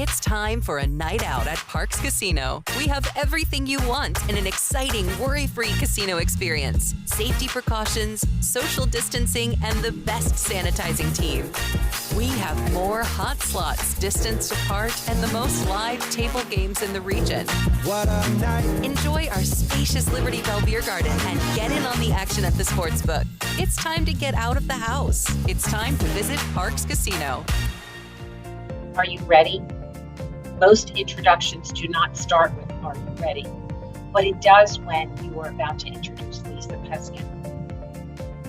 It's time for a night out at Parks Casino. We have everything you want in an exciting, worry-free casino experience. Safety precautions, social distancing, and the best sanitizing team. We have more hot slots distanced apart and the most live table games in the region. What a night. Enjoy our spacious Liberty Bell Beer Garden and get in on the action at the sportsbook. It's time to get out of the house. It's time to visit Parks Casino. Are you ready? Most introductions do not start with, are you ready? But it does when you are about to introduce Lisa Peskin.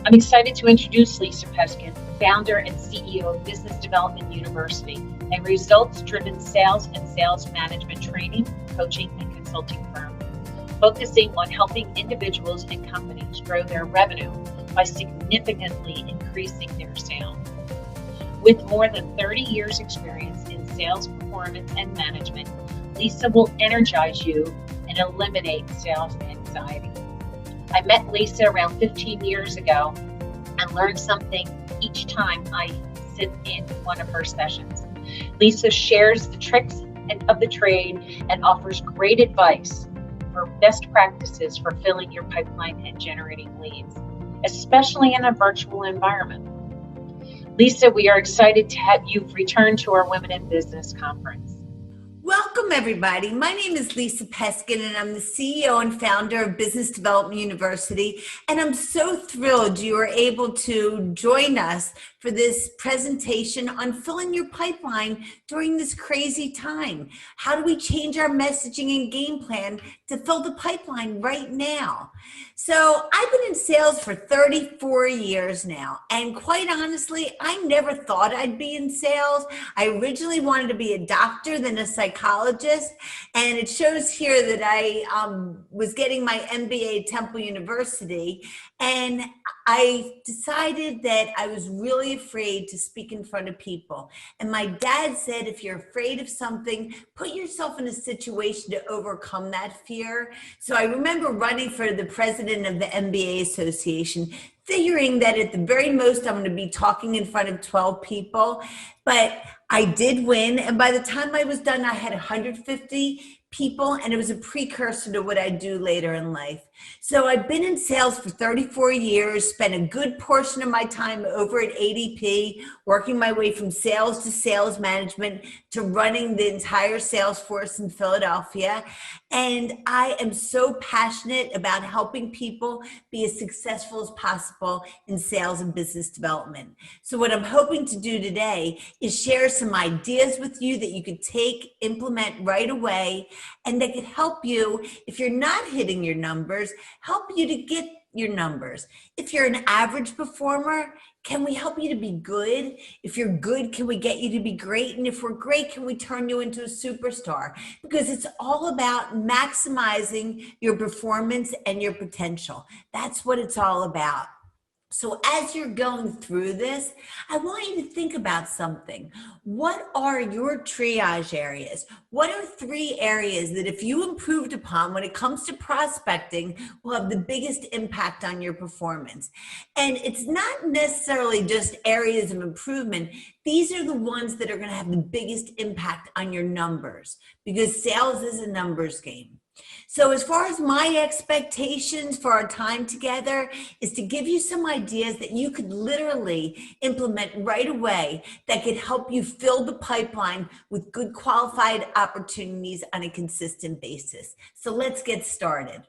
I'm excited to introduce Lisa Peskin, founder and CEO of Business Development University, a results-driven sales and sales management training, coaching, and consulting firm, focusing on helping individuals and companies grow their revenue by significantly increasing their sales. With more than 30 years experience in sales performance and management, Lisa will energize you and eliminate sales anxiety. I met Lisa around 15 years ago and learned something each time I sit in one of her sessions. Lisa shares the tricks of the trade and offers great advice for best practices for filling your pipeline and generating leads, especially in a virtual environment. Lisa, we are excited to have you return to our Women in Business conference. Welcome, everybody. My name is Lisa Peskin, and I'm the CEO and founder of Business Development University. And I'm so thrilled you are able to join us for this presentation on filling your pipeline during this crazy time. How do we change our messaging and game plan to fill the pipeline right now? So I've been in sales for 34 years now, and quite honestly, I never thought I'd be in sales. I originally wanted to be a doctor, then a psychologist, and it shows here that I was getting my MBA at Temple University, and I decided that I was really afraid to speak in front of people. And my dad said, if you're afraid of something, put yourself in a situation to overcome that fear. So I remember running for the president of the MBA Association, figuring that at the very most, I'm going to be talking in front of 12 people. But I did win. And by the time I was done, I had 150 people, and it was a precursor to what I do later in life. So I've been in sales for 34 years, spent a good portion of my time over at ADP, working my way from sales to sales management to running the entire sales force in Philadelphia. And I am so passionate about helping people be as successful as possible in sales and business development. So what I'm hoping to do today is share some ideas with you that you could take, implement right away, and that could help you, if you're not hitting your numbers, help you to get your numbers. If you're an average performer, can we help you to be good? If you're good, can we get you to be great? And if we're great, can we turn you into a superstar? Because it's all about maximizing your performance and your potential. That's what it's all about. So as you're going through this, I want you to think about something. What are your triage areas? What are 3 areas that if you improved upon when it comes to prospecting will have the biggest impact on your performance? And it's not necessarily just areas of improvement. These are the ones that are going to have the biggest impact on your numbers, because sales is a numbers game. So as far as my expectations for our time together is to give you some ideas that you could literally implement right away that could help you fill the pipeline with good qualified opportunities on a consistent basis. So let's get started.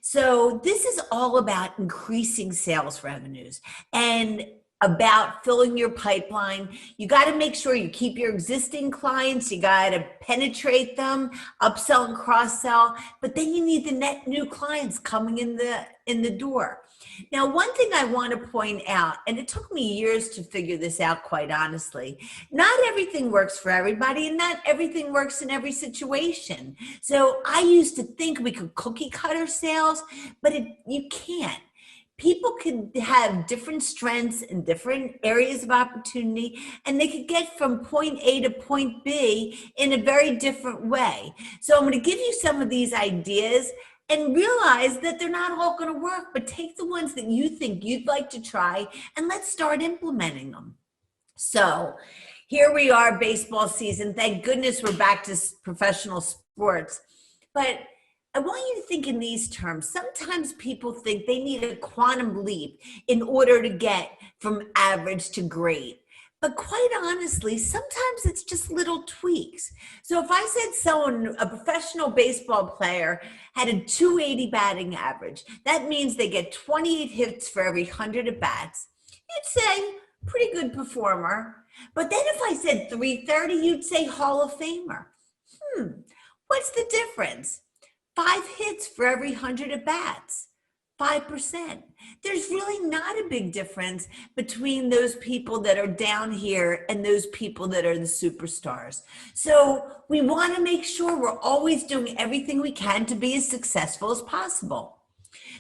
So this is all about increasing sales revenues and about filling your pipeline. You got to make sure you keep your existing clients. You got to penetrate them, upsell and cross-sell, but then you need the net new clients coming in the door. Now, one thing I want to point out, and it took me years to figure this out, quite honestly, not everything works for everybody, and not everything works in every situation. So I used to think we could cookie cutter sales, but you can't. People could have different strengths in different areas of opportunity, and they could get from point A to point B in a very different way. So I'm going to give you some of these ideas and realize that they're not all going to work, but take the ones that you think you'd like to try and let's start implementing them. So Here we are, baseball season. Thank goodness we're back to professional sports. But I want you to think in these terms. Sometimes people think they need a quantum leap in order to get from average to great. But quite honestly, sometimes it's just little tweaks. So if I said a professional baseball player had a 280 batting average, that means they get 28 hits for every 100 at bats. You'd say, pretty good performer. But then if I said 330, you'd say Hall of Famer. What's the difference? 5 hits for every 100 at bats, 5%. There's really not a big difference between those people that are down here and those people that are the superstars. So we want to make sure we're always doing everything we can to be as successful as possible.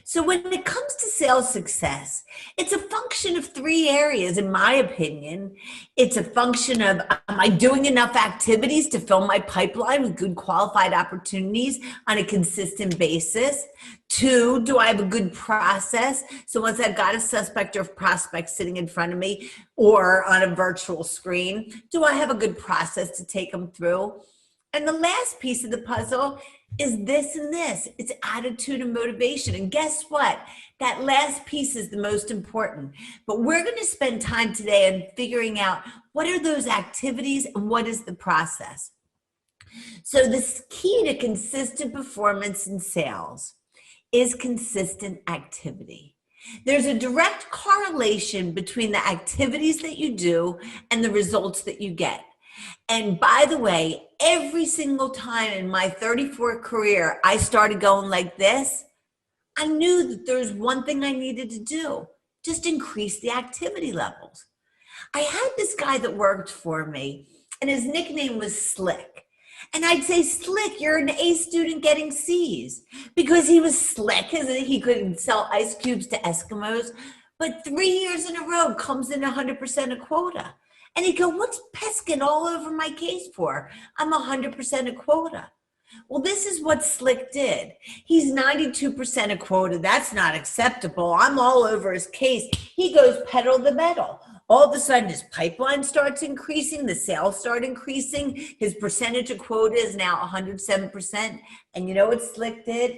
So when it comes to sales success, it's a function of 3 areas, in my opinion. It's a function of, am I doing enough activities to fill my pipeline with good qualified opportunities on a consistent basis? 2, do I have a good process? So once I've got a suspect or prospect sitting in front of me or on a virtual screen, do I have a good process to take them through? And the last piece of the puzzle is this and this. It's attitude and motivation. And guess what? That last piece is the most important. But we're going to spend time today on figuring out what are those activities and what is the process. So the key to consistent performance in sales is consistent activity. There's a direct correlation between the activities that you do and the results that you get. And by the way, every single time in my 34 career, I started going like this, I knew that there's one thing I needed to do, just increase the activity levels. I had this guy that worked for me, and his nickname was Slick. And I'd say, Slick, you're an A student getting C's, because he was slick, as he could sell ice cubes to Eskimos, but 3 years in a row comes in 100% a quota. And he'd go, what's Peskin all over my case for? I'm 100% a quota. Well, this is what Slick did. He's 92% a quota. That's not acceptable. I'm all over his case. He goes pedal to the metal. All of a sudden, his pipeline starts increasing. The sales start increasing. His percentage of quota is now 107%. And you know what Slick did?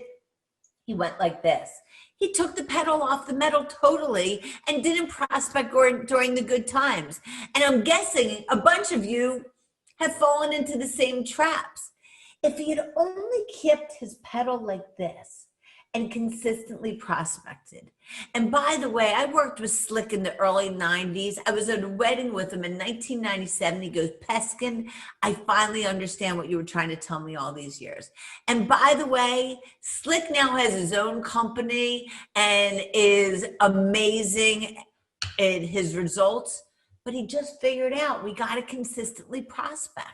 He went like this. He took the pedal off the metal totally and didn't prospect during the good times. And I'm guessing a bunch of you have fallen into the same traps. If he had only kept his pedal like this and consistently prospected. And by the way, I worked with Slick in the early 90s. I was at a wedding with him in 1997. He goes, Peskin, I finally understand what you were trying to tell me all these years. And by the way, Slick now has his own company and is amazing in his results, but he just figured out we got to consistently prospect.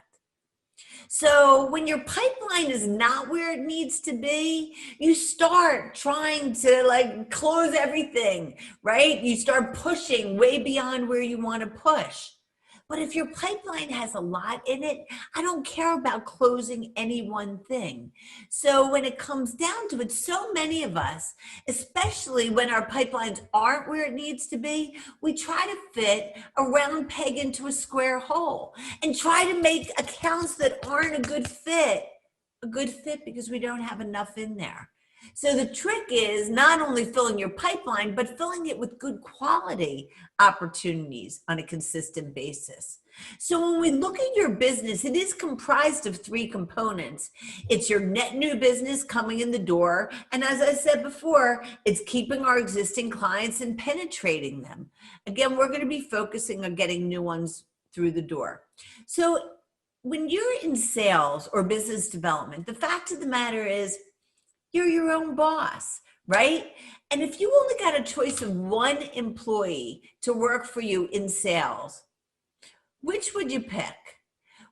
So when your pipeline is not where it needs to be, you start trying to close everything, right? You start pushing way beyond where you want to push. But if your pipeline has a lot in it, I don't care about closing any one thing. So when it comes down to it, so many of us, especially when our pipelines aren't where it needs to be, we try to fit a round peg into a square hole and try to make accounts that aren't a good fit because we don't have enough in there. So the trick is not only filling your pipeline, but filling it with good quality opportunities on a consistent basis. So when we look at your business, it is comprised of 3 components. It's your net new business coming in the door. And as I said before, it's keeping our existing clients and penetrating them. Again, we're going to be focusing on getting new ones through the door. So when you're in sales or business development, the fact of the matter is, you're your own boss, right? And if you only got a choice of 1 employee to work for you in sales, which would you pick?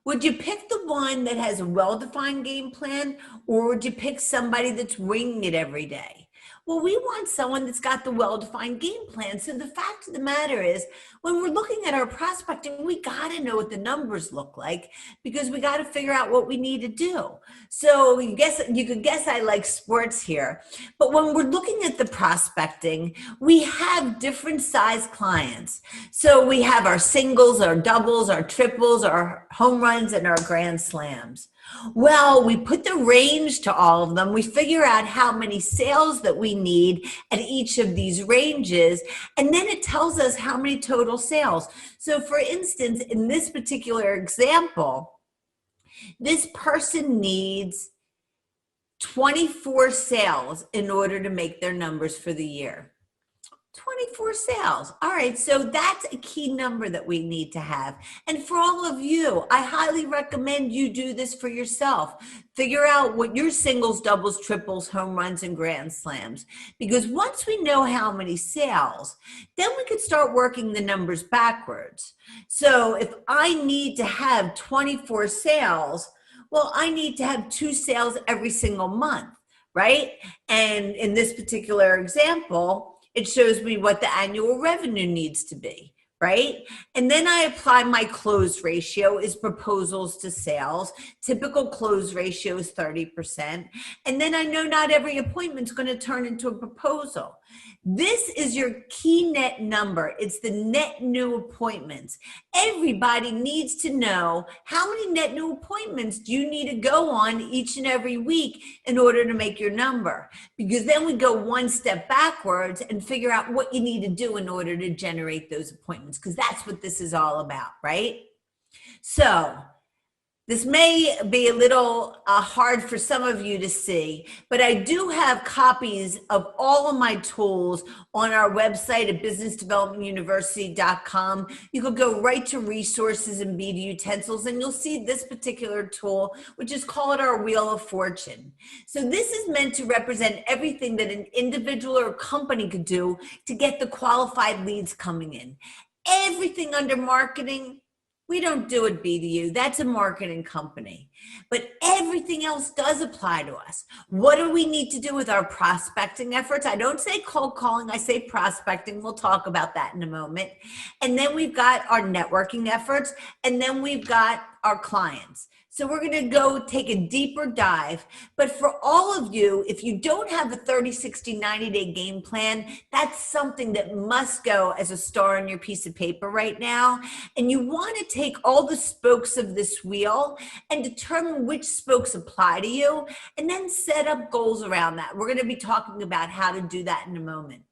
Would you pick the one that has a well-defined game plan, or would you pick somebody that's winging it every day? Well, we want someone that's got the well-defined game plan. So the fact of the matter is, when we're looking at our prospecting, we got to know what the numbers look like because we got to figure out what we need to do. So you could guess I like sports here. But when we're looking at the prospecting, we have different size clients. So we have our singles, our doubles, our triples, our home runs, and our grand slams. Well, we put the range to all of them. We figure out how many sales that we need at each of these ranges, and then it tells us how many total sales. So for instance, in this particular example, this person needs 24 sales in order to make their numbers for the year. 24 sales. All right, so that's a key number that we need to have. And for all of you, I highly recommend you do this for yourself. Figure out what your singles, doubles, triples, home runs, and grand slams. Because once we know how many sales, then we could start working the numbers backwards. So if I need to have 24 sales, well, I need to have 2 sales every single month, right? And in this particular example, it shows me what the annual revenue needs to be, right? And then I apply my close ratio is proposals to sales. Typical close ratio is 30%. And then I know not every appointment is going to turn into a proposal. This is your Keynet number. It's the net new appointments. Everybody needs to know how many net new appointments do you need to go on each and every week in order to make your number. Because then we go one step backwards and figure out what you need to do in order to generate those appointments, because that's what this is all about, right? So this may be a little hard for some of you to see, but I do have copies of all of my tools on our website at businessdevelopmentuniversity.com. You could go right to resources and BD utensils, and you'll see this particular tool, which is called our Wheel of Fortune. So this is meant to represent everything that an individual or company could do to get the qualified leads coming in. Everything under marketing, we don't do at BDU. That's a marketing company. But everything else does apply to us. What do we need to do with our prospecting efforts? I don't say cold calling, I say prospecting. We'll talk about that in a moment. And then we've got our networking efforts, and then we've got our clients. So we're going to go take a deeper dive. But for all of you, if you don't have a 30, 60, 90-day game plan, that's something that must go as a star on your piece of paper right now. And you want to take all the spokes of this wheel and determine which spokes apply to you, and then set up goals around that. We're going to be talking about how to do that in a moment.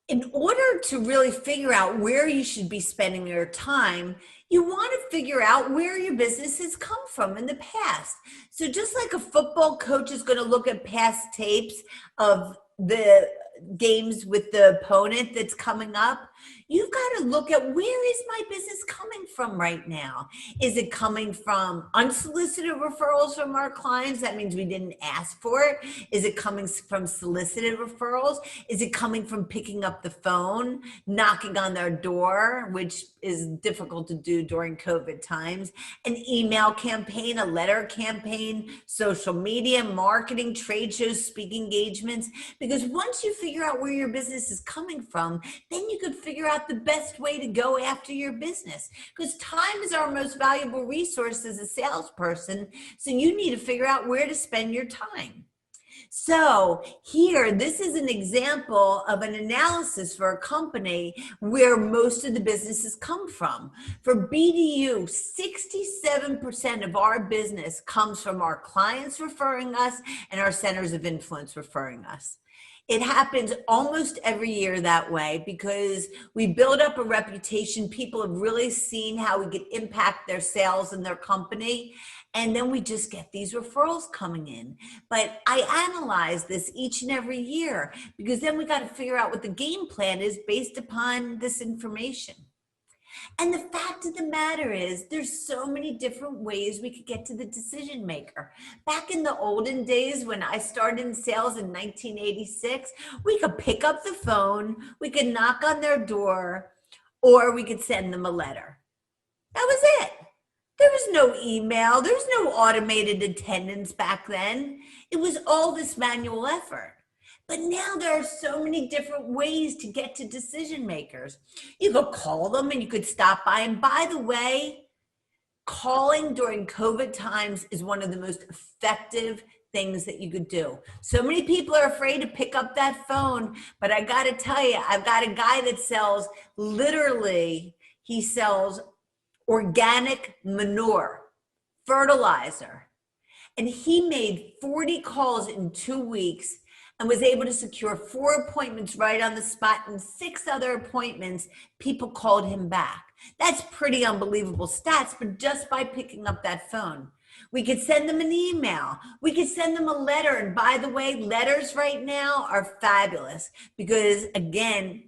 In order to really figure out where you should be spending your time, you want to figure out where your business has come from in the past. So just like a football coach is going to look at past tapes of the games with the opponent that's coming up, you've got to look at where is my business coming from right now? Is it coming from unsolicited referrals from our clients? That means we didn't ask for it. Is it coming from solicited referrals? Is it coming from picking up the phone, knocking on their door, which is difficult to do during COVID times, an email campaign, a letter campaign, social media, marketing, trade shows, speaking engagements? Because once you figure out where your business is coming from, then you could figure out the best way to go after your business, because time is our most valuable resource as a salesperson. So you need to figure out where to spend your time. So here, this is an example of an analysis for a company where most of the businesses come from. For BDU, 67% of our business comes from our clients referring us and our centers of influence referring us. It happens almost every year that way because we build up a reputation. People have really seen how we can impact their sales and their company. And then we just get these referrals coming in. But I analyze this each and every year because then we got to figure out what the game plan is based upon this information. And the fact of the matter is, there's so many different ways we could get to the decision maker. Back in the olden days when I started in sales in 1986, we could pick up the phone, we could knock on their door, or we could send them a letter. That was it. There was no email. There was no automated attendance back then. It was all this manual effort. But now there are so many different ways to get to decision makers. You could call them and you could stop by. And by the way, calling during COVID times is one of the most effective things that you could do. So many people are afraid to pick up that phone, but I got to tell you, I've got a guy that sells, literally, he sells organic manure, fertilizer. And he made 40 calls in 2 weeks and was able to secure 4 appointments right on the spot, and 6 other appointments, people called him back. That's pretty unbelievable stats, but just by picking up that phone. We could send them an email. We could send them a letter. And by the way, letters right now are fabulous because, again,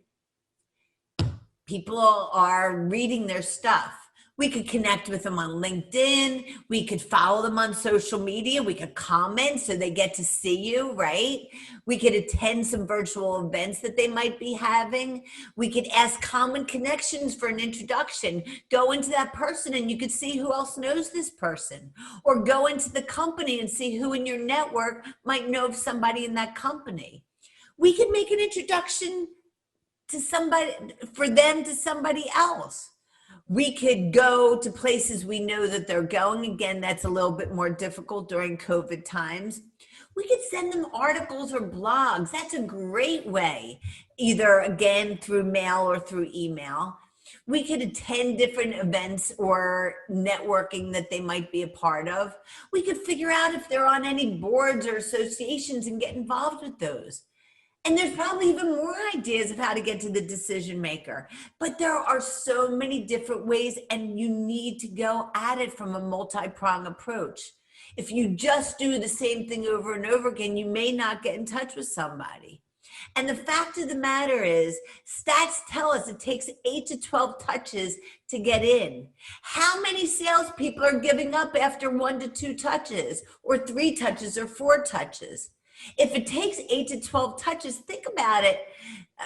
people are reading their stuff. We could connect with them on LinkedIn. We could follow them on social media. We could comment so they get to see you, right? We could attend some virtual events that they might be having. We could ask common connections for an introduction. Go into that person and you could see who else knows this person. Or go into the company and see who in your network might know of somebody in that company. We could make an introduction to somebody, for them to somebody else. We could go to places we know that they're going. Again, that's a little bit more difficult during COVID times. We could send them articles or blogs. That's a great way, either again through mail or through email. We could attend different events or networking that they might be a part of. We could figure out if they're on any boards or associations and get involved with those. And there's probably even more ideas of how to get to the decision maker. But there are so many different ways, and you need to go at it from a multi-prong approach. If you just do the same thing over and over again, you may not get in touch with somebody. And the fact of the matter is, stats tell us it takes 8 to 12 touches to get in. How many salespeople are giving up after 1 to 2 touches, or 3 touches, or 4 touches? If it takes 8 to 12 touches, think about it.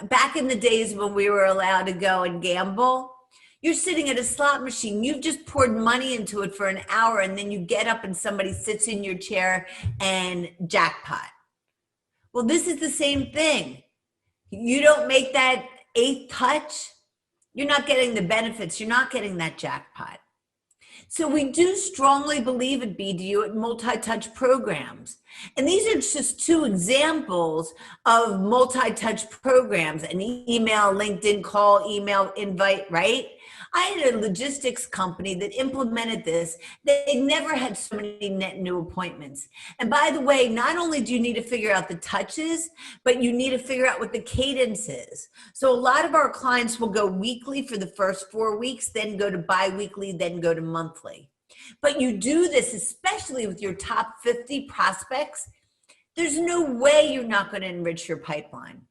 Back in the days when we were allowed to go and gamble, you're sitting at a slot machine. You've just poured money into it for an hour, and then you get up and somebody sits in your chair and jackpot. Well, this is the same thing. You don't make that 8th touch, you're not getting the benefits. You're not getting that jackpot. So we do strongly believe at BDU at multi-touch programs. And these are just 2 examples of multi-touch programs: an email, LinkedIn call, email invite, right? I had a logistics company that implemented this. They never had so many net new appointments. And by the way, not only do you need to figure out the touches, but you need to figure out what the cadence is. So a lot of our clients will go weekly for the first 4 weeks, then go to bi-weekly, then go to monthly. But you do this, especially with your top 50 prospects, there's no way you're not going to enrich your pipeline.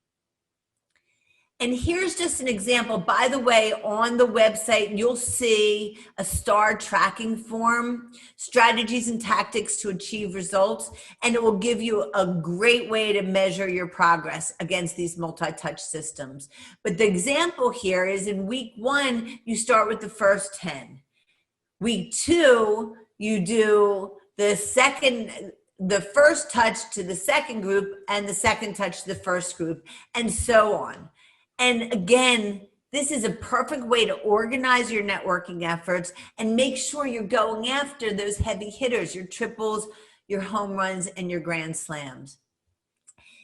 And here's just an example. By the way, on the website, you'll see a STAR tracking form, strategies and tactics to achieve results, and it will give you a great way to measure your progress against these multi-touch systems. But the example here is in week 1, you start with the first 10. Week 2, you do the first touch to the second group and the second touch to the first group, and so on. And again, this is a perfect way to organize your networking efforts and make sure you're going after those heavy hitters, your triples, your home runs, and your grand slams.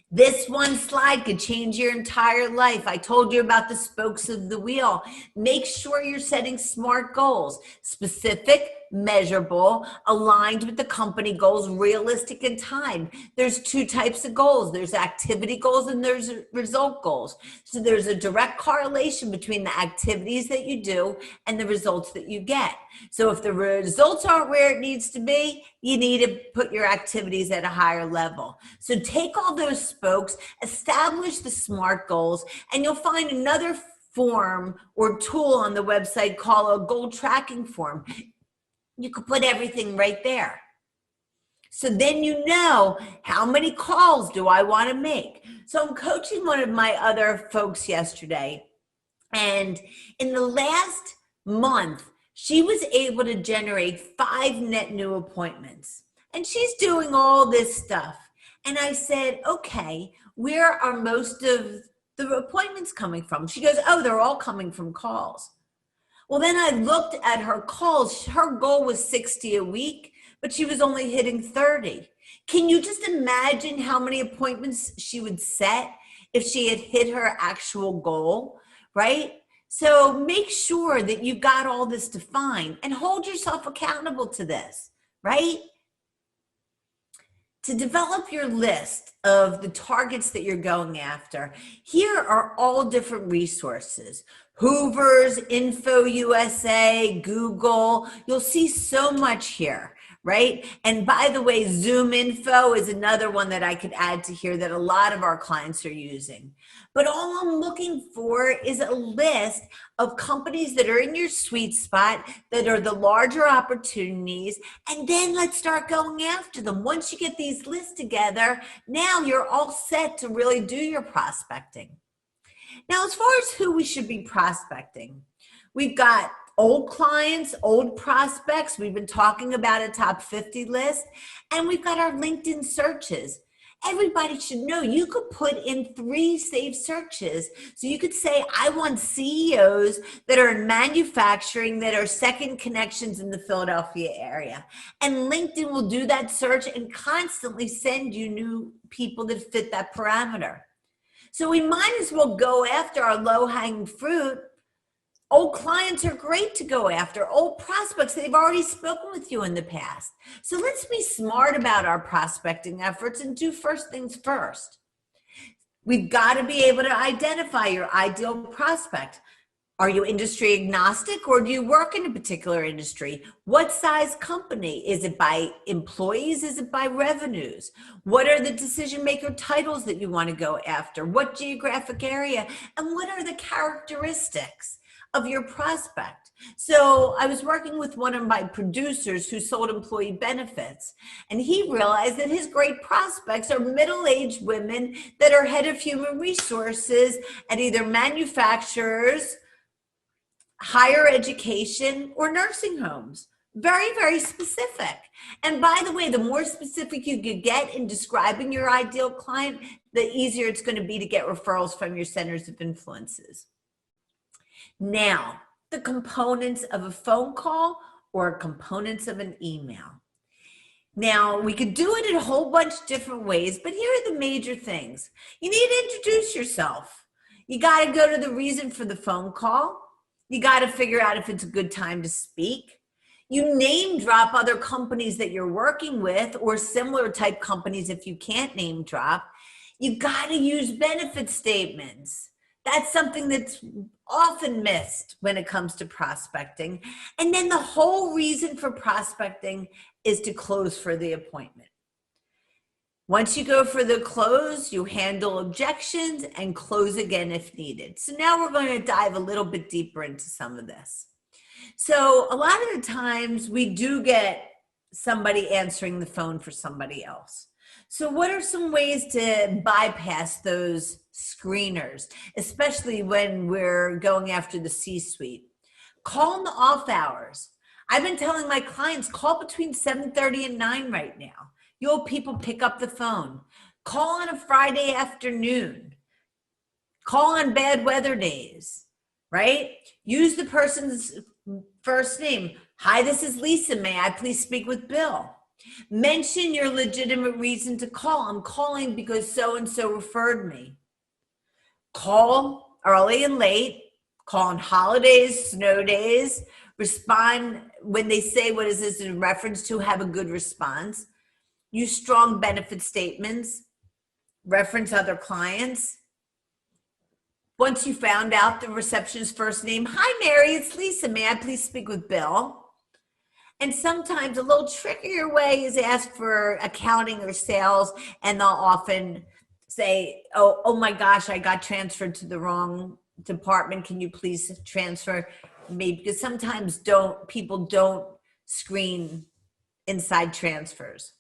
This one slide could change your entire life. I told you about the spokes of the wheel. Make sure you're setting SMART goals: specific, measurable, aligned with the company goals, realistic in time. There's 2 types of goals. There's activity goals and there's result goals. So there's a direct correlation between the activities that you do and the results that you get. So if the results aren't where it needs to be, you need to put your activities at a higher level. So take all those spokes, establish the SMART goals, and you'll find another form or tool on the website called a goal tracking form. You could put everything right there. So then you know, how many calls do I want to make? So I'm coaching one of my other folks yesterday, and in the last month, she was able to generate 5 net new appointments. And she's doing all this stuff. And I said, okay, where are most of the appointments coming from? She goes, oh, they're all coming from calls. Well, then I looked at her calls. Her goal was 60 a week, but she was only hitting 30. Can you just imagine how many appointments she would set if she had hit her actual goal, right? So make sure that you got all this defined and hold yourself accountable to this, right? To develop your list of the targets that you're going after, here are all different resources. Hoover's, Info USA, Google. You'll see so much here, right? And by the way, Zoom Info is another one that I could add to here that a lot of our clients are using. But all I'm looking for is a list of companies that are in your sweet spot, that are the larger opportunities, and then let's start going after them. Once you get these lists together, now you're all set to really do your prospecting. Now, as far as who we should be prospecting, we've got old clients, old prospects. We've been talking about a top 50 list, and we've got our LinkedIn searches. Everybody should know you could put in 3 saved searches. So you could say, I want CEOs that are in manufacturing that are second connections in the Philadelphia area. And LinkedIn will do that search and constantly send you new people that fit that parameter. So we might as well go after our low-hanging fruit. Old clients are great to go after. Old prospects, they've already spoken with you in the past. So let's be smart about our prospecting efforts and do first things first. We've got to be able to identify your ideal prospect. Are you industry agnostic, or do you work in a particular industry? What size company? Is it by employees? Is it by revenues? What are the decision maker titles that you want to go after? What geographic area? And what are the characteristics of your prospect? So I was working with one of my producers who sold employee benefits, and he realized that his great prospects are middle-aged women that are head of human resources at either manufacturers, higher education, or nursing homes. Very, very specific. And by the way, the more specific you could get in describing your ideal client, the easier it's going to be to get referrals from your centers of influences. Now, the components of a phone call or components of an email. Now, we could do it in a whole bunch of different ways, but here are the major things. You need to introduce yourself. You got to go to the reason for the phone call. You got to figure out if it's a good time to speak. You name drop other companies that you're working with or similar type companies if you can't name drop. You got to use benefit statements. That's something that's often missed when it comes to prospecting. And then the whole reason for prospecting is to close for the appointment. Once you go for the close, you handle objections and close again if needed. So now we're going to dive a little bit deeper into some of this. So a lot of the times we do get somebody answering the phone for somebody else. So what are some ways to bypass those screeners, especially when we're going after the C-suite? Call in the off hours. I've been telling my clients, call between 7:30 and 9 right now. You'll people pick up the phone. Call on a Friday afternoon. Call on bad weather days, right? Use the person's first name. Hi, this is Lisa. May I please speak with Bill? Mention your legitimate reason to call. I'm calling because so-and-so referred me. Call early and late. Call on holidays, snow days. Respond when they say, what is this in reference to? Have a good response. Use strong benefit statements. Reference other clients. Once you found out the receptionist's first name, hi, Mary, it's Lisa. May I please speak with Bill? And sometimes a little trickier way is ask for accounting or sales, and they'll often say, oh my gosh, I got transferred to the wrong department. Can you please transfer me? Because sometimes people don't screen inside transfers.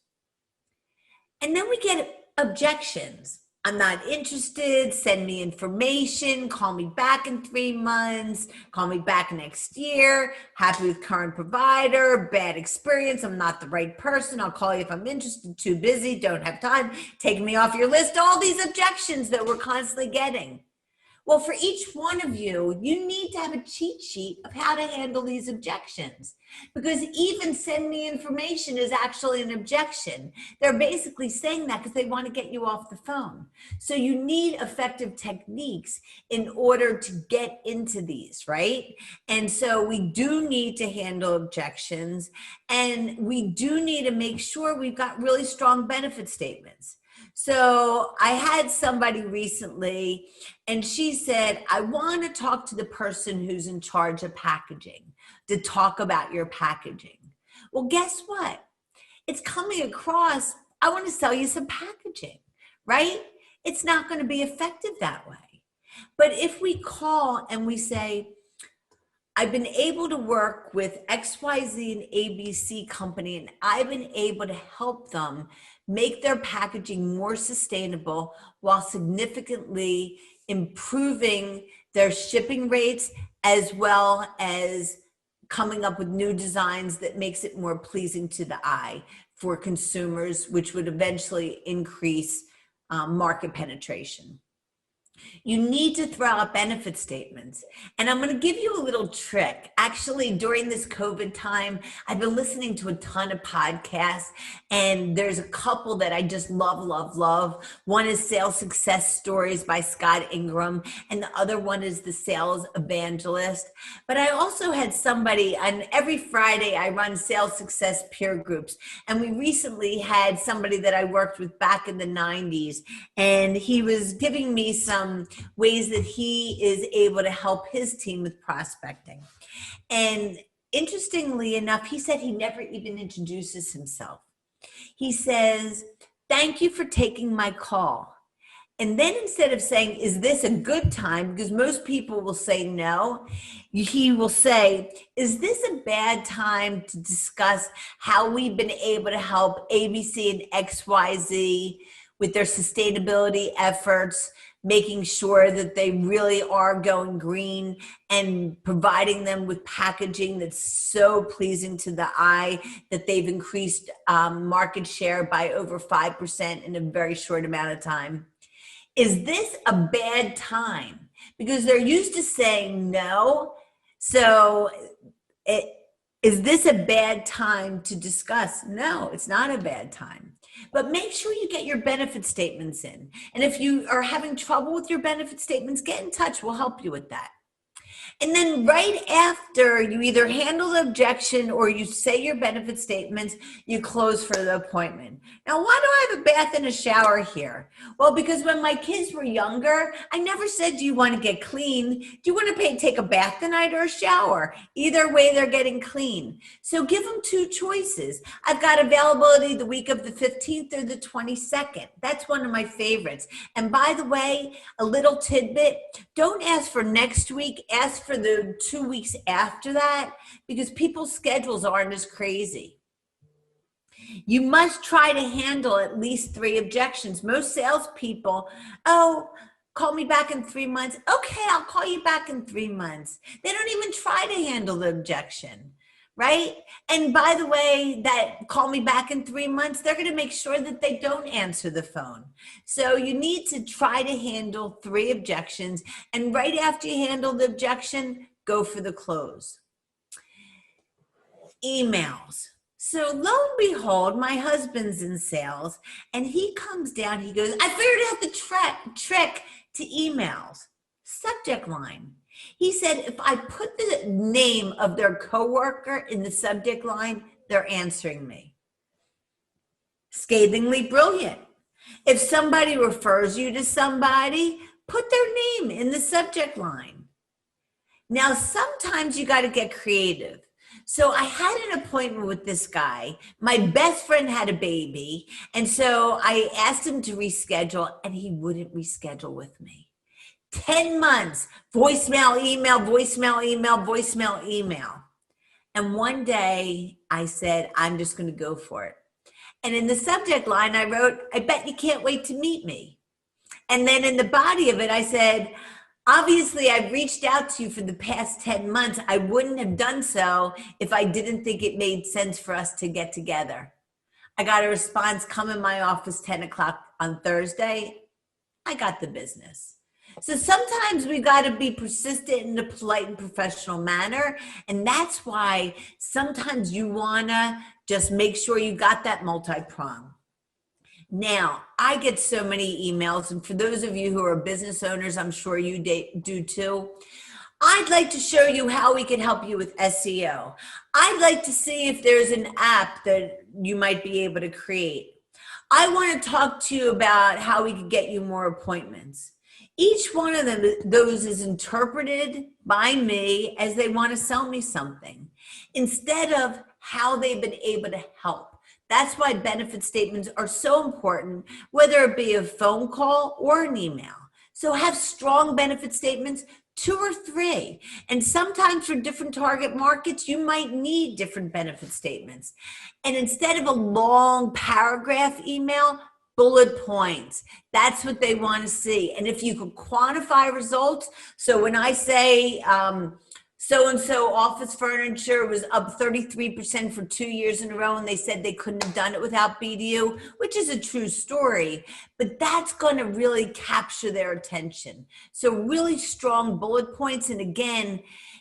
And then we get objections. I'm not interested, send me information, call me back in 3 months, call me back next year, happy with current provider, bad experience, I'm not the right person, I'll call you if I'm interested, too busy, don't have time, take me off your list, all these objections that we're constantly getting. Well, for each one of you, you need to have a cheat sheet of how to handle these objections, because even send me information is actually an objection. They're basically saying that because they want to get you off the phone. So you need effective techniques in order to get into these, right? And so we do need to handle objections, and we do need to make sure we've got really strong benefit statements. So I had somebody recently, and she said, I want to talk to the person who's in charge of packaging to talk about your packaging. Well, guess what? It's coming across, I want to sell you some packaging, right? It's not going to be effective that way. But if we call and we say, I've been able to work with XYZ and ABC company, and I've been able to help them make their packaging more sustainable while significantly improving their shipping rates, as well as coming up with new designs that makes it more pleasing to the eye for consumers, which would eventually increase market penetration. You need to throw out benefit statements. And I'm going to give you a little trick. Actually, during this COVID time, I've been listening to a ton of podcasts, and there's a couple that I just love, love, love. One is Sales Success Stories by Scott Ingram, and the other one is The Sales Evangelist. But I also had somebody, on every Friday, I run sales success peer groups. And we recently had somebody that I worked with back in the 90s, and he was giving me some ways that he is able to help his team with prospecting. And interestingly enough, he said he never even introduces himself. He says, thank you for taking my call. And then instead of saying, is this a good time? Because most people will say no. He will say, is this a bad time to discuss how we've been able to help ABC and XYZ with their sustainability efforts, making sure that they really are going green and providing them with packaging that's so pleasing to the eye that they've increased market share by over 5% in a very short amount of time. Is this a bad time? Because they're used to saying no. So is this a bad time to discuss? No, it's not a bad time. But make sure you get your benefit statements in. And if you are having trouble with your benefit statements, get in touch. We'll help you with that. And then right after you either handle the objection or you say your benefit statements, you close for the appointment. Now, why do I have a bath and a shower here? Well, because when my kids were younger, I never said, do you want to get clean? Do you want to take a bath tonight or a shower? Either way, they're getting clean. So give them two choices. I've got availability the week of the 15th or the 22nd. That's one of my favorites. And by the way, a little tidbit, don't ask for next week, ask for the 2 weeks after that, because people's schedules aren't as crazy. You must try to handle at least 3 objections. Most salespeople, oh, call me back in 3 months. Okay, I'll call you back in 3 months. They don't even try to handle the objection, right? And by the way, that call me back in 3 months, they're going to make sure that they don't answer the phone. So you need to try to handle 3 objections. And right after you handle the objection, go for the close. Emails. So lo and behold, my husband's in sales, and he comes down, he goes, I figured out the trick to emails. Subject line. He said, if I put the name of their coworker in the subject line, they're answering me. Scathingly brilliant. If somebody refers you to somebody, put their name in the subject line. Now, sometimes you got to get creative. So I had an appointment with this guy. My best friend had a baby. And so I asked him to reschedule, and he wouldn't reschedule with me. 10 months, voicemail, email, voicemail, email, voicemail, email. And one day I said, I'm just going to go for it. And in the subject line, I wrote, I bet you can't wait to meet me. And then in the body of it, I said, obviously, I've reached out to you for the past 10 months. I wouldn't have done so if I didn't think it made sense for us to get together. I got a response, come in my office 10 o'clock on Thursday. I got the business. So sometimes we got to be persistent in a polite and professional manner. And that's why sometimes you want to just make sure you got that multi-prong. Now, I get so many emails, and for those of you who are business owners, I'm sure you do too. I'd like to show you how we can help you with SEO. I'd like to see if there's an app that you might be able to create. I want to talk to you about how we can get you more appointments. Each one of those is interpreted by me as they want to sell me something instead of how they've been able to help. That's why benefit statements are so important, whether it be a phone call or an email. So have strong benefit statements, 2 or 3. And sometimes for different target markets, you might need different benefit statements. And instead of a long paragraph email, bullet points. That's what they want to see. And if you could quantify results, so when I say, so-and-so office furniture was up 33% for 2 years in a row, and they said they couldn't have done it without BDU, which is a true story, but that's going to really capture their attention. So really strong bullet points. And again,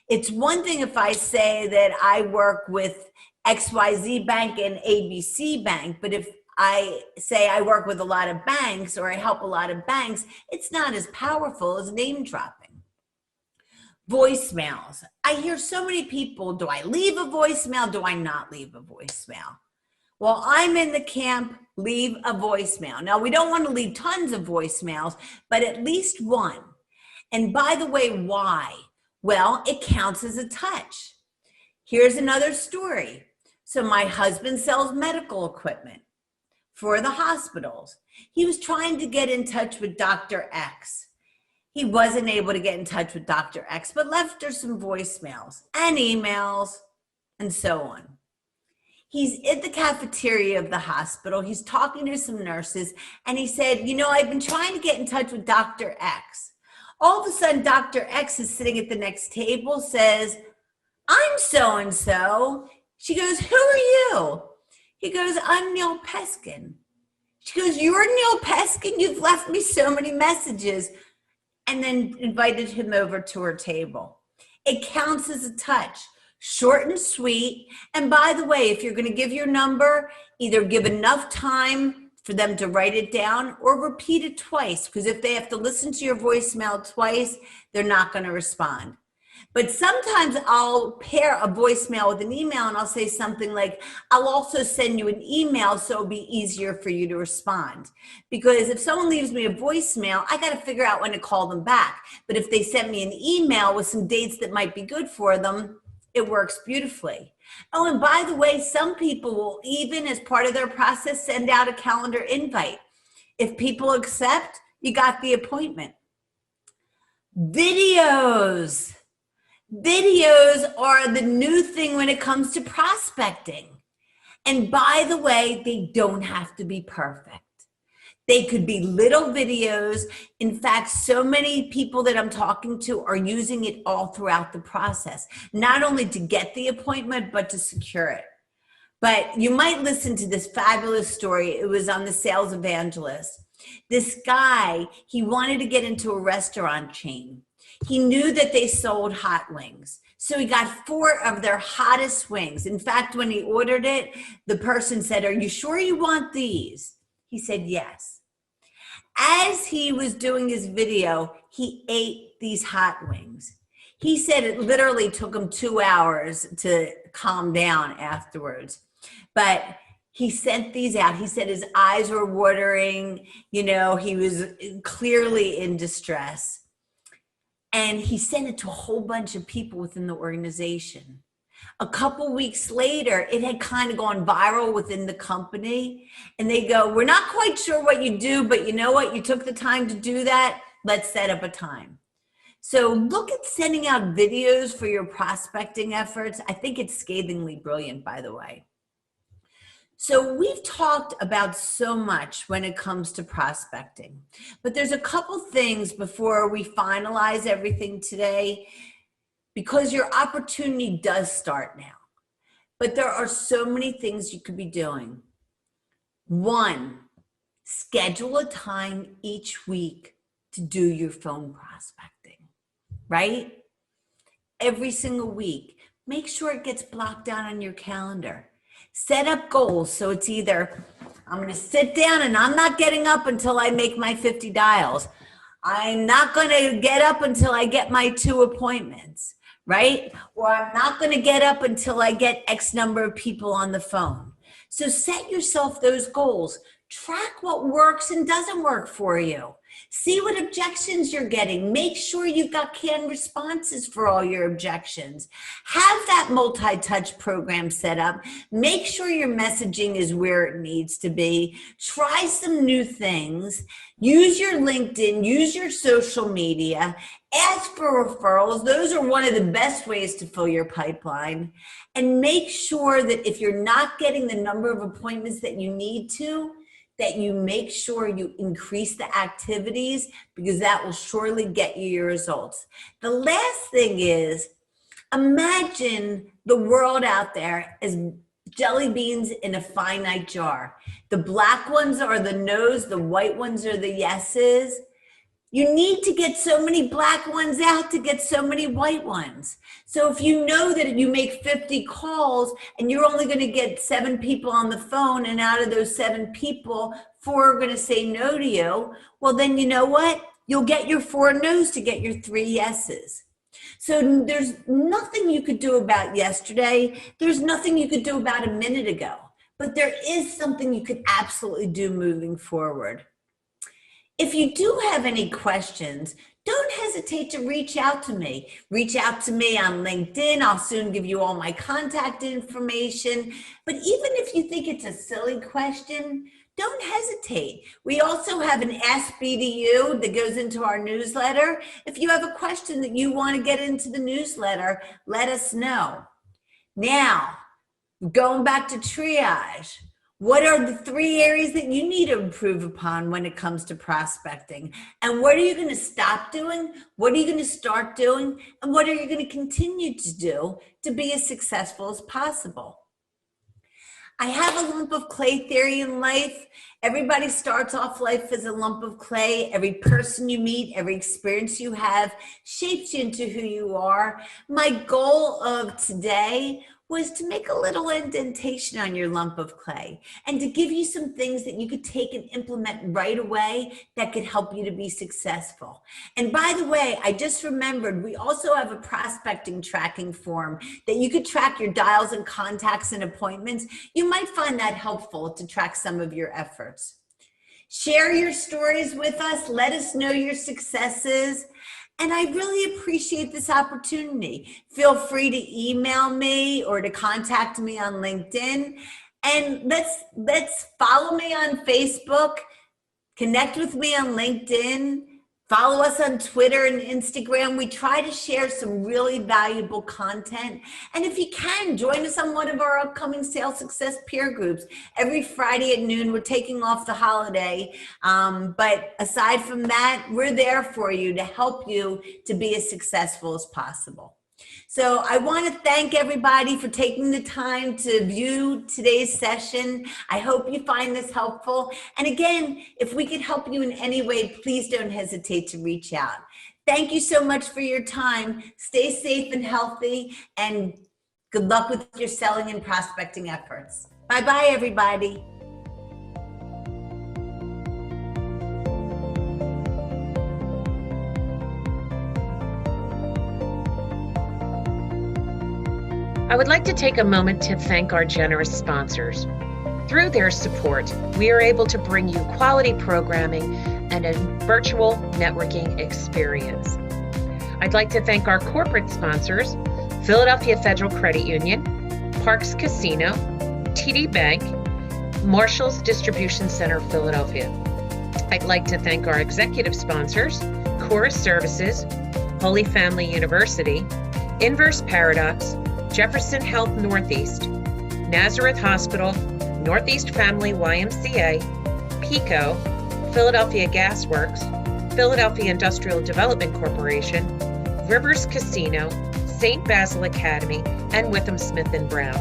it's one thing if I say that I work with XYZ Bank and ABC Bank, but if I say I work with a lot of banks or I help a lot of banks, it's not as powerful as name dropping. Voicemails. I hear so many people, do I leave a voicemail? Do I not leave a voicemail? Well, I'm in the camp, leave a voicemail. Now, we don't want to leave tons of voicemails, but at least one. And by the way, why? Well, it counts as a touch. Here's another story. So my husband sells medical equipment for the hospitals. He was trying to get in touch with Dr. X. He wasn't able to get in touch with Dr. X, but left her some voicemails and emails and so on. He's in the cafeteria of the hospital. He's talking to some nurses, and he said, you know, I've been trying to get in touch with Dr. X. All of a sudden, Dr. X is sitting at the next table, says, I'm so-and-so. She goes, who are you? He goes, I'm Neil Peskin. She goes, you're Neil Peskin? You've left me so many messages. And then invited him over to her table. It counts as a touch, short and sweet. And by the way, if you're going to give your number, either give enough time for them to write it down or repeat it twice, because if they have to listen to your voicemail twice, they're not going to respond. But sometimes I'll pair a voicemail with an email, and I'll say something like, I'll also send you an email so it'll be easier for you to respond. Because if someone leaves me a voicemail, I got to figure out when to call them back. But if they send me an email with some dates that might be good for them, it works beautifully. Oh, and by the way, some people will even, as part of their process, send out a calendar invite. If people accept, you got the appointment. Videos. Videos are the new thing when it comes to prospecting. And by the way, they don't have to be perfect. They could be little videos. In fact, so many people that I'm talking to are using it all throughout the process, not only to get the appointment, but to secure it. But you might listen to this fabulous story. It was on the Sales Evangelist. This guy, he wanted to get into a restaurant chain. He knew that they sold hot wings. So he got 4 of their hottest wings. In fact, when he ordered it, the person said, are you sure you want these? He said, yes. As he was doing his video, he ate these hot wings. He said it literally took him 2 hours to calm down afterwards. But he sent these out. He said his eyes were watering. You know, he was clearly in distress. And he sent it to a whole bunch of people within the organization. A couple weeks later, it had kind of gone viral within the company. And they go, we're not quite sure what you do, but you know what? You took the time to do that. Let's set up a time. So look at sending out videos for your prospecting efforts. I think it's scathingly brilliant, by the way. So we've talked about so much when it comes to prospecting, but there's a couple things before we finalize everything today, because your opportunity does start now, but there are so many things you could be doing. One, schedule a time each week to do your phone prospecting, right? Every single week. Make sure it gets blocked out on your calendar. Set up goals. So it's either I'm going to sit down and I'm not getting up until I make my 50 dials. I'm not going to get up until I get my 2 appointments, right? Or I'm not going to get up until I get X number of people on the phone. So set yourself those goals. Track what works and doesn't work for you. See what objections you're getting. Make sure you've got canned responses for all your objections. Have that multi-touch program set up. Make sure your messaging is where it needs to be. Try some new things. Use your LinkedIn, use your social media, ask for referrals. Those are one of the best ways to fill your pipeline. And make sure that if you're not getting the number of appointments that you need to, that you make sure you increase the activities, because that will surely get you your results. The last thing is, imagine the world out there as jelly beans in a finite jar. The black ones are the no's, the white ones are the yeses. You need to get so many black ones out to get so many white ones. So if you know that you make 50 calls and you're only going to get 7 people on the phone, and out of those 7 people, 4 are going to say no to you, well, then you know what? You'll get your 4 no's to get your 3 yeses. So there's nothing you could do about yesterday. There's nothing you could do about a minute ago. But there is something you could absolutely do moving forward. If you do have any questions, don't hesitate to reach out to me. Reach out to me on LinkedIn. I'll soon give you all my contact information. But even if you think it's a silly question, don't hesitate. We also have an Ask BDU that goes into our newsletter. If you have a question that you want to get into the newsletter, let us know. Now, going back to triage. What are the 3 areas that you need to improve upon when it comes to prospecting? And what are you going to stop doing? What are you going to start doing? And what are you going to continue to do to be as successful as possible? I have a lump of clay theory in life. Everybody starts off life as a lump of clay. Every person you meet, every experience you have shapes you into who you are. My goal of today was to make a little indentation on your lump of clay and to give you some things that you could take and implement right away that could help you to be successful. And by the way, I just remembered we also have a prospecting tracking form that you could track your dials and contacts and appointments. You might find that helpful to track some of your efforts. Share your stories with us. Let us know your successes. And I really appreciate this opportunity. Feel free to email me or to contact me on LinkedIn. And let's follow me on Facebook, connect with me on LinkedIn, follow us on Twitter and Instagram. We try to share some really valuable content. And if you can, join us on one of our upcoming sales success peer groups. Every Friday at noon, we're taking off the holiday. But aside from that, we're there for you to help you to be as successful as possible. So I want to thank everybody for taking the time to view today's session. I hope you find this helpful. And again, if we could help you in any way, please don't hesitate to reach out. Thank you so much for your time. Stay safe and healthy, and good luck with your selling and prospecting efforts. Bye-bye, everybody. I would like to take a moment to thank our generous sponsors. Through their support, we are able to bring you quality programming and a virtual networking experience. I'd like to thank our corporate sponsors, Philadelphia Federal Credit Union, Parks Casino, TD Bank, Marshall's Distribution Center, Philadelphia. I'd like to thank our executive sponsors, Chorus Services, Holy Family University, Inverse Paradox, Jefferson Health Northeast, Nazareth Hospital, Northeast Family YMCA, PICO, Philadelphia Gas Works, Philadelphia Industrial Development Corporation, Rivers Casino, St. Basil Academy, and Witham Smith & Brown.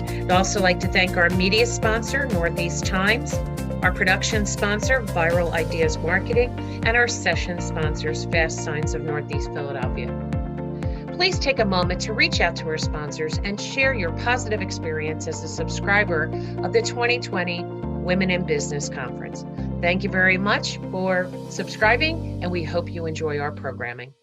I'd also like to thank our media sponsor, Northeast Times, our production sponsor, Viral Ideas Marketing, and our session sponsors, Fast Signs of Northeast Philadelphia. Please take a moment to reach out to our sponsors and share your positive experience as a subscriber of the 2020 Women in Business Conference. Thank you very much for subscribing, and we hope you enjoy our programming.